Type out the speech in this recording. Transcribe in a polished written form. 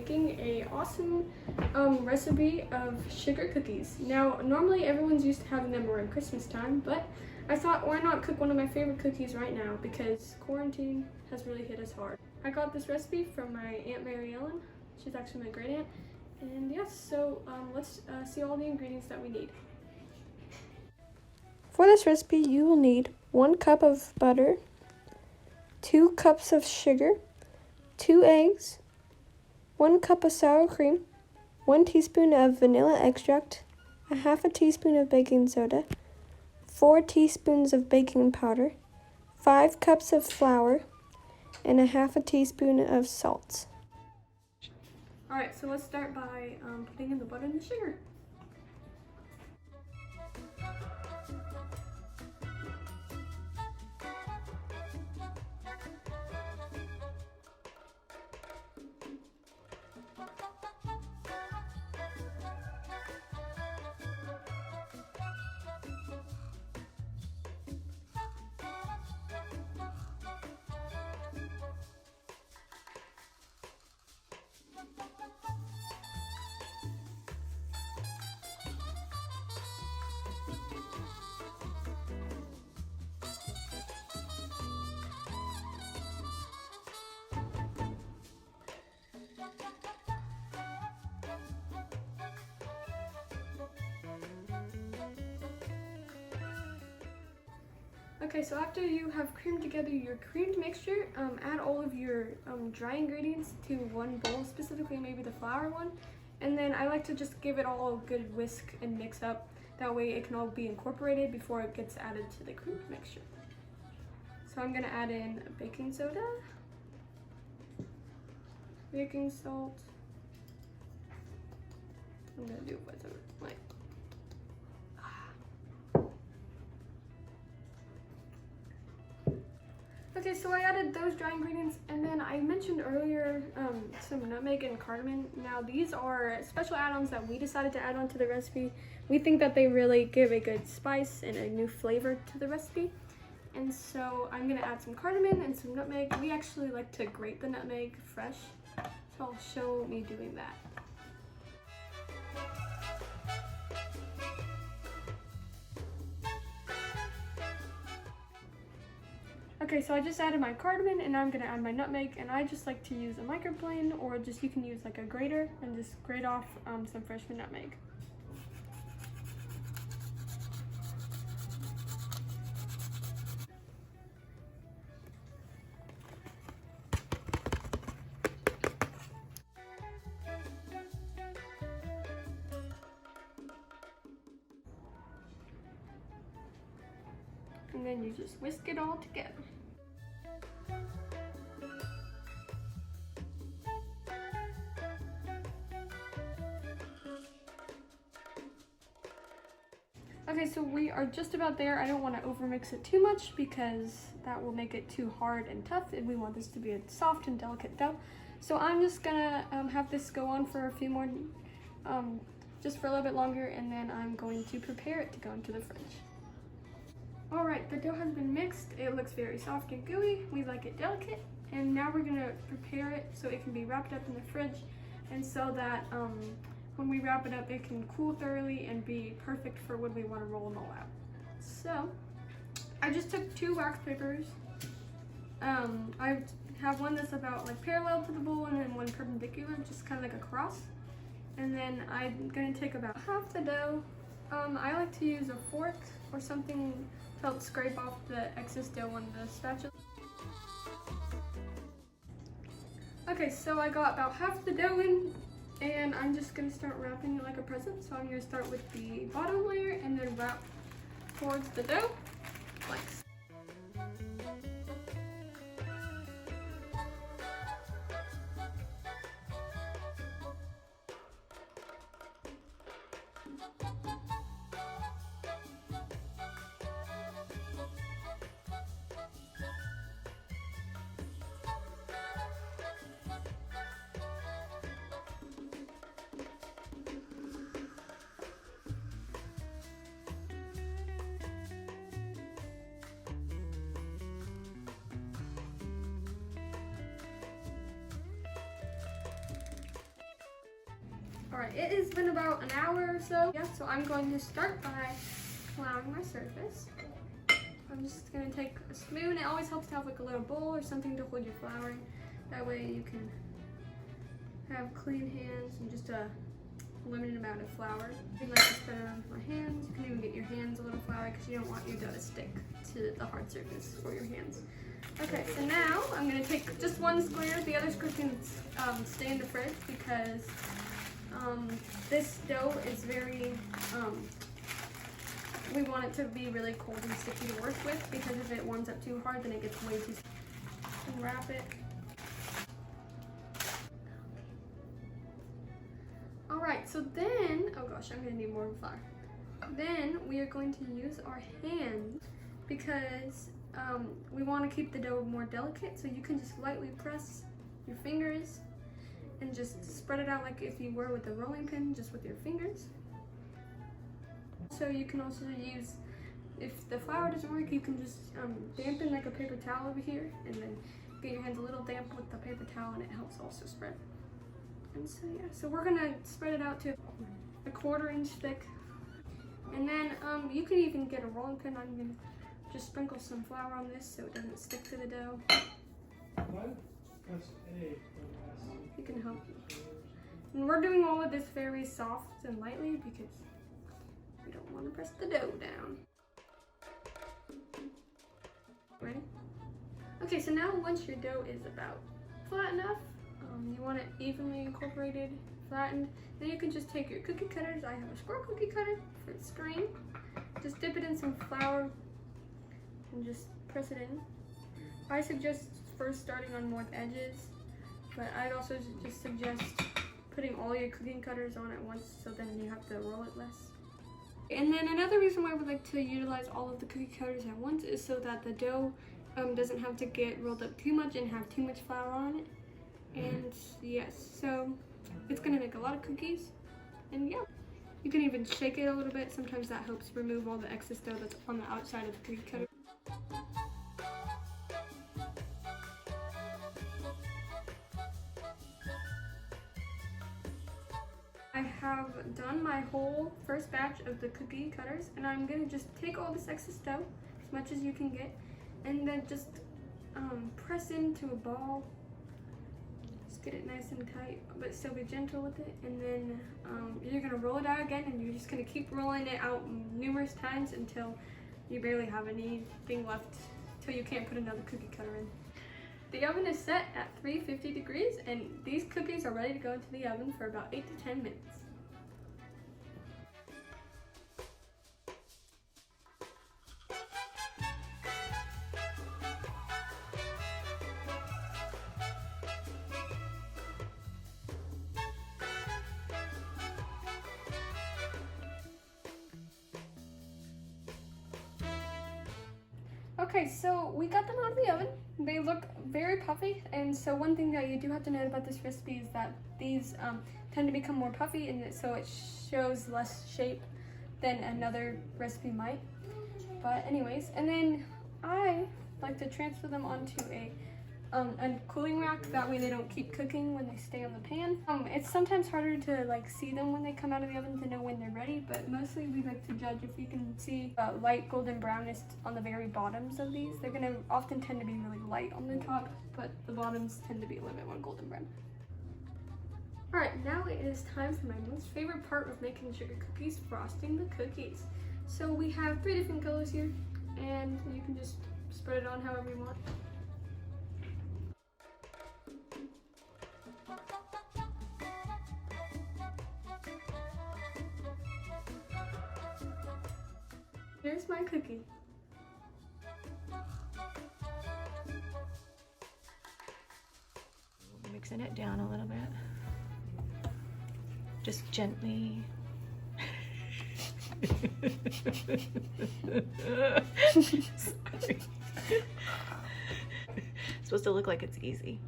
making a awesome recipe of sugar cookies. Now, normally everyone's used to having them around Christmas time, but I thought, why not cook one of my favorite cookies right now, because quarantine has really hit us hard. I got this recipe from my Aunt Mary Ellen. She's actually my great aunt. And yes, so let's see all the ingredients that we need. For this recipe, you will need 1 cup of butter, 2 cups of sugar, 2 eggs, 1 cup of sour cream, 1 teaspoon of vanilla extract, a half a teaspoon of baking soda, 4 teaspoons of baking powder, 5 cups of flour, and a half a teaspoon of salt. Alright, so let's start by putting in the butter and the sugar. Okay, so after you have creamed together your creamed mixture, add all of your dry ingredients to one bowl, specifically maybe the flour one. And then I like to just give it all a good whisk and mix up. That way it can all be incorporated before it gets added to the creamed mixture. So I'm gonna add in baking soda, baking salt. I'm gonna do it with like. Okay, so I added those dry ingredients, and then I mentioned earlier some nutmeg and cardamom. Now these are special add-ons that we decided to add on to the recipe. We think that they really give a good spice and a new flavor to the recipe. And so I'm gonna add some cardamom and some nutmeg. We actually like to grate the nutmeg fresh, so I'll show me doing that. Okay, so I just added my cardamom and now I'm gonna add my nutmeg, and I just like to use a microplane, or just you can use like a grater and just grate off some fresh nutmeg. And then you just whisk it all together. Okay, so we are just about there. I don't want to overmix it too much because that will make it too hard and tough, and we want this to be a soft and delicate dough. So I'm just gonna have this go on for a few more, just for a little bit longer, and then I'm going to prepare it to go into the fridge. Alright, the dough has been mixed. It looks very soft and gooey. We like it delicate. And now we're gonna prepare it so it can be wrapped up in the fridge, and so that when we wrap it up, it can cool thoroughly and be perfect for when we want to roll them all out. So I just took 2 wax papers. I have one that's about like parallel to the bowl, and then one perpendicular, just kind of like a cross. And then I'm gonna take about half the dough. I like to use a fork or something to help scrape off the excess dough on the spatula. Okay, so I got about half the dough in, and I'm just gonna start wrapping it like a present. So I'm gonna start with the bottom layer and then wrap towards the dough, like so. Alright, it has been about an hour or so. Yeah, so I'm going to start by flouring my surface. I'm just going to take a spoon. It always helps to have like a little bowl or something to hold your flouring. That way you can have clean hands and just a limited amount of flour. I like to spread it on my hands. You can even get your hands a little floury because you don't want your dough to stick to the hard surface for your hands. Okay, so now I'm going to take just one square. The other square can stay in the fridge because this dough is very, we want it to be really cold and sticky to work with, because if it warms up too hard then it gets way too sticky. And wrap it. Alright, so then, oh gosh, I'm going to need more flour. Then we are going to use our hands because we want to keep the dough more delicate, so you can just lightly press your fingers and just spread it out like if you were with a rolling pin, just with your fingers. So you can also use, if the flour doesn't work, you can just dampen like a paper towel over here and then get your hands a little damp with the paper towel, and it helps also spread. And so yeah, so we're gonna spread it out to a 1/4 inch thick. And then you can even get a rolling pin. I'm gonna just sprinkle some flour on this so it doesn't stick to the dough. It can help. And we're doing all of this very soft and lightly because we don't want to press the dough down. Ready? Okay, so now once your dough is about flat enough, you want it evenly incorporated, flattened, then you can just take your cookie cutters. I have a square cookie cutter for the screen. Just dip it in some flour and just press it in. I suggest first starting on more edges, but I'd also just suggest putting all your cookie cutters on at once, so then you have to roll it less. And then another reason why I would like to utilize all of the cookie cutters at once is so that the dough doesn't have to get rolled up too much and have too much flour on it. And yes, so it's gonna make a lot of cookies. And yeah, you can even shake it a little bit. Sometimes that helps remove all the excess dough that's on the outside of the cookie cutter. I have done my whole first batch of the cookie cutters, and I'm gonna just take all this excess dough, as much as you can get, and then just press into a ball. Just get it nice and tight, but still be gentle with it. And then you're gonna roll it out again, and you're just gonna keep rolling it out numerous times until you barely have anything left, till you can't put another cookie cutter in. The oven is set at 350 degrees, and these cookies are ready to go into the oven for about 8 to 10 minutes. Okay, so we got them out of the oven. They look very puffy, and so one thing that you do have to note about this recipe is that these tend to become more puffy, and so it shows less shape than another recipe might. But anyways, and then I like to transfer them onto a cooling rack. That way they don't keep cooking when they stay on the pan. It's sometimes harder to like see them when they come out of the oven to know when they're ready, but mostly we like to judge if you can see light golden brownness on the very bottoms of these. They're gonna often tend to be really light on the top, but the bottoms tend to be a little bit more golden brown. Alright, now it is time for my most favorite part of making sugar cookies, frosting the cookies. So we have 3 different colors here, and you can just spread it on however you want. Here's my cookie. Mixing it down a little bit. Just gently. Sorry. It's supposed to look like it's easy.